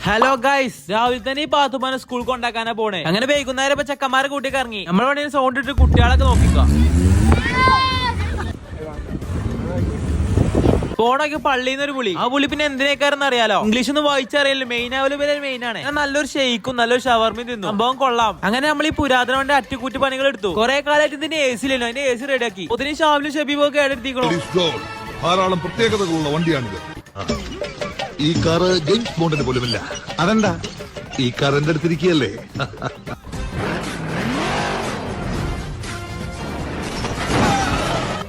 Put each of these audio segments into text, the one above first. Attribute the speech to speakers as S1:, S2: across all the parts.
S1: Hello guys, രാവിലെ തന്നെ ഈ പാത്തുമാനെ സ്കൂൾ കൊണ്ടാക്കാനാ പോണേ. അങ്ങനെ വൈകുന്നേരം ചെക്കന്മാരെ കൂട്ടിയൊക്കെ ഇറങ്ങി. നമ്മളെ വേണ്ടി സൗണ്ട് ഇട്ട് കുട്ടികളൊക്കെ നോക്കിക്കോ. ഫോണൊക്കെ പള്ളിന്ന് ഒരു പുളി. ആ പുളി പിന്നെ എന്തിനേക്കാരെന്ന് അറിയാലോ. ഇംഗ്ലീഷ് ഒന്നും വായിച്ചറിയില്ല. മെയിൻ ആവല് മെയിൻ ആണ്. നല്ലൊരു ഷെയ്ക്കും നല്ലൊരു ഷവർമയും തിന്നു. സംഭവം കൊള്ളാം. അങ്ങനെ നമ്മൾ ഈ പുരാതന വണ്ടി അറ്റുകുറ്റി പണികൾ എടുത്തു. കുറെ കാലമായിട്ട് ഇതിന്റെ AC ഇല്ലല്ലോ. അതിന്റെ AC റെഡിയാക്കി. ഒത്തിരി ഷാവിലും ഷബീബൊക്കെ എടുത്തിക്കണോ.
S2: ധാരാളം പ്രത്യേകതകളുള്ള വണ്ടിയാണിത്. ഈ കാറ് ജെയിംസ് ബോണ്ടിന് പോലുമില്ല. അതെന്താ? ഈ കാർ എന്റെ അടുത്തിരിക്കുകയല്ലേ.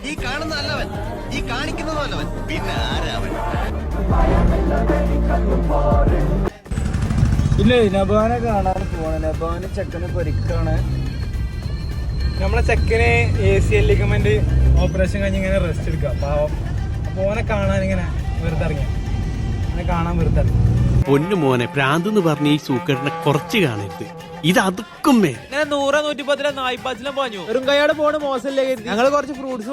S3: ഈ കാണുന്നതല്ലവൻ, ഈ കാണിക്കുന്നതല്ലവൻ, പിന്നെ ആരാവൻ?
S4: ഇല്ലേ, നബാനെ കാണാൻ പോണ. നബാന് ചെക്കന് പൊരിക്കാണ്. നമ്മളെ ചെക്കന് ACL ലിഗമെന്റ് ഓപ്പറേഷൻ കഴിഞ്ഞ് ഇങ്ങനെ റെസ്റ്റ് എടുക്കാം. പാവം. അപ്പൊ ഓനെ കാണാൻ ഇങ്ങനെ വെറുതെ ഇറങ്ങി. കാണാൻ വെറുതെ ഇറങ്ങി.
S5: പൊന്നു മോനെ, പ്രാന്തെന്ന് പറഞ്ഞ ഈ സൂക്കറിനെ കുറച്ച് കാണരുത്. ഇത് അതുക്കുമേ
S1: ഇങ്ങനെ 100 110 നായ്പാച്ചിലും പോഞ്ഞു. ഒരു കൈയോടെ പോണ് മോശമല്ലേ. ഞങ്ങള് കുറച്ച് ഫ്രൂട്ട്സ്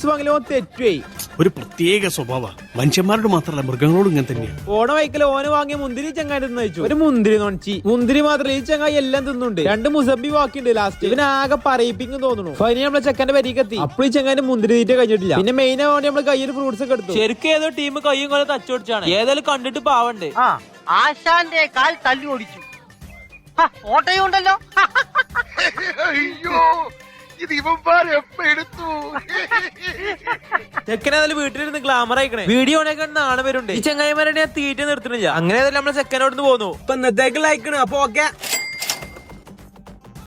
S1: വാങ്ങില്ലോ തെറ്റുപോയി.
S5: ഒരു പ്രത്യേക സ്വഭാവ. മനുഷ്യന്മാരോട് മാത്രമല്ല മൃഗങ്ങളോട് ഇങ്ങനെ തന്നെയാണ്.
S1: ഓണ വൈക്കല് ഓന് വാങ്ങിയ മുന്തിരി ചങ്ങായി തിന്നു വെച്ചു. ഒരു മുന്തിരി നോണിച്ചി. മുന്തിരി മാത്രമല്ല, ഈ ചങ്ങായി എല്ലാം തിന്നുണ്ട്. 2 മുസബി ബാക്കിയുണ്ട്. ലാസ്റ്റ് ഇവന് ആകെ പറയിപ്പിക്കും തോന്നുന്നു. ഫൈനൽ നമ്മളെ ചെക്കന്റെ വരിക്കെത്തി. അപ്പോൾ ഈ ചങ്ങാന്റെ മുന്തിരി തീറ്റ കഴിഞ്ഞിട്ടില്ല. പിന്നെ മെയിൻ ആവാണ്ട് നമ്മള് കയ്യിൽ ഫ്രൂട്ട്സ് ഒക്കെ എടുത്തു. ശരിക്കും ഏതോ ടീം കയ്യും കൊല്ലം തച്ചോടിച്ചാണ്. ഏതായാലും കണ്ടിട്ട് പാവണ്ട്.
S3: ആശാന്റെ കാൽ തല്ലി ഓടിച്ചു. ഓട്ടയും ഉണ്ടല്ലോ.
S2: അയ്യോ, ഇത് ഇവന്മാരെപ്പ എടുത്തു.
S1: ചെക്കനെ വീട്ടിലിരുന്ന് ഗ്ലാമർ അയക്കണേ. വീഡിയോ നാളെ വരുന്നുണ്ട്. ഈ ചങ്ങായിമാരെ ഞാൻ തീറ്റ നിർത്തുന്നില്ല. അങ്ങനെ നമ്മളെ ചെക്കനോട് പോന്നു.
S4: ഇപ്പൊ ഇന്നത്തേക്ക് ലൈക്കണ്. അപ്പൊ ഓക്കെ.